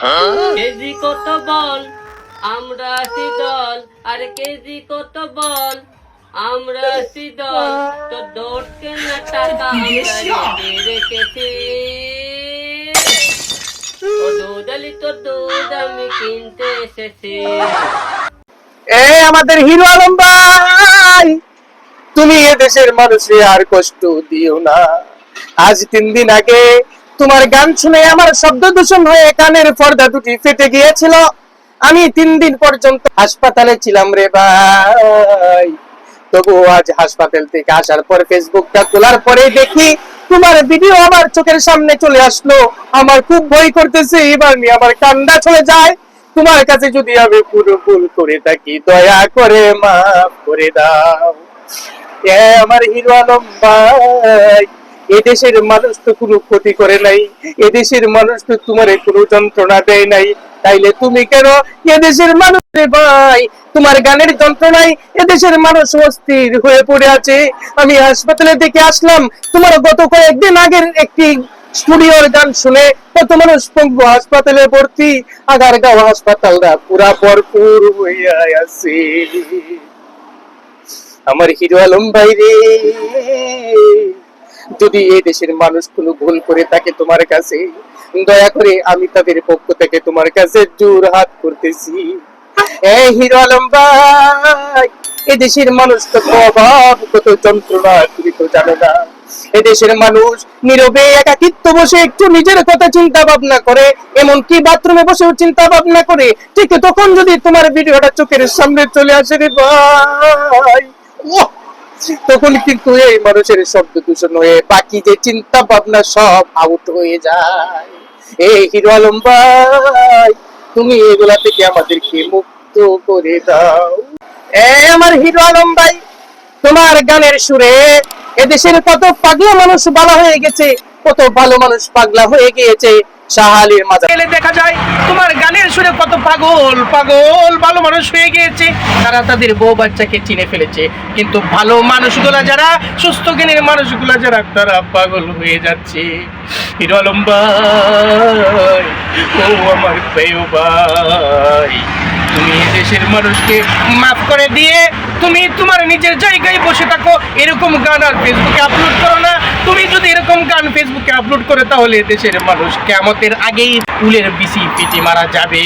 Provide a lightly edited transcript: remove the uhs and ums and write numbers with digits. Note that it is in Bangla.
কেজি কত বল, আমরা আছি দল। আরে কেজি কত বল, আমরা আছি দল। তো দৌড় কেনা টাকা আমরা রেডি রেখেছি। ও দুধ আলি তোর দুধ আমি কিনতে এসেছি। আমাদের হিরো আলম ভাই, তুমি এদেশের মানুষে আর কষ্ট দিও না। আজ 3 দিন আগে তোমার গান শুনে আমার শব্দ দূষণ হয়ে কানের পর্দা দুটি ফেটে গিয়েছিল। আমি 3 দিন পর্যন্ত হাসপাতালে ছিলাম রে ভাই। তবু আজ হাসপাতাল থেকে আসার পর ফেসবুকটা খোলার পরে দেখি তোমার ভিডিও আমার চোখের সামনে চলে আসলো। আমার খুব ভয় করতেছে, এবার নিয়ে আমার কান্না চলে যায়। তোমার কাছে যদি আমি পুরো ভুল করে থাকি, দয়া করে মাফ করে দাও। আমার হিরো আলম ভাই, এদেশের মানুষ তো কোনো ক্ষতি করে নাই, এদেশের মানুষ তো তোমার কোনো যন্ত্রণা দেয় নাই, তাইলে তুমি কেন এদেশের মানুষ রে ভাই তোমার গানের যন্ত্রণায় এদেশের মানুষ অস্থির হয়ে পড়ে আছে। আমি হাসপাতালে থেকে আসলাম, তোমার গত কয়েকদিন আগের একটি স্টুডিওর গান শুনে কত মানুষ পঙ্গু হাসপাতালে ভর্তি। আগারগাঁও হাসপাতালটা পুরা ভরপুর হইয়া আছে। আমার হিরো আলম ভাই রে, যদি এই দেশের মানুষ কোনো ভুল করে থাকে তোমার কাছে, দয়া করে আমি তাদের পক্ষ থেকে তোমার কাছে জোর হাত করতেছি। হিরো আলম ভাই, এদেশের মানুষ তো অভাব কত যন্ত্রণা তুমি তো জানো না। এদেশের মানুষ নীরবে একাকিত্ব বসে একটু নিজের কথা চিন্তা ভাবনা করে, এমনকি বাথরুমে বসেও চিন্তা ভাবনা করে। ঠিক তখন যদি তোমার ভিডিওটা চোখের সামনে চলে আসে রে ভাই, তখন কিন্তু এই মানুষের শব্দ দূষণ হয়ে বাকি যে চিন্তা ভাবনা সব আউট হয়ে যায়। এই হিরো আলম ভাই, তুমি এগুলা থেকে আমাদেরকে মুক্ত করে দাও। আমার হিরো আলম ভাই, তোমার গানের সুরে এদেশের কত পাগলা মানুষ ভালো হয়ে গেছে, কত ভালো মানুষ পাগলা হয়ে গিয়েছে। শাহালির মাঝে দেখা যায় তোমার গানের সুরে কত পাগল পাগল ভালো মানুষ হয়ে গিয়েছে, তারা তাদের বউ বাচ্চাকে চিনে ফেলেছে। কিন্তু ভালো মানুষগুলা যারা, সুস্থ জ্ঞানের মানুষগুলা যারা, তারা পাগল হয়ে যাচ্ছে। হিরো আলম ভাই, ও আমার প্রিয় ভাই, তুমি দেশের মানুষকে মাফ করে দিয়ে তুমি তোমার নিজের জায়গায় বসে থাকো। এরকম গান আর ফেসবুকে আপলোড করো না। তুমি যদি এরকম গান ফেসবুকে আপলোড করে, তাহলে দেশের মানুষ কিয়ামতের আগেই ফুলের বিচি পেটে মারা যাবে।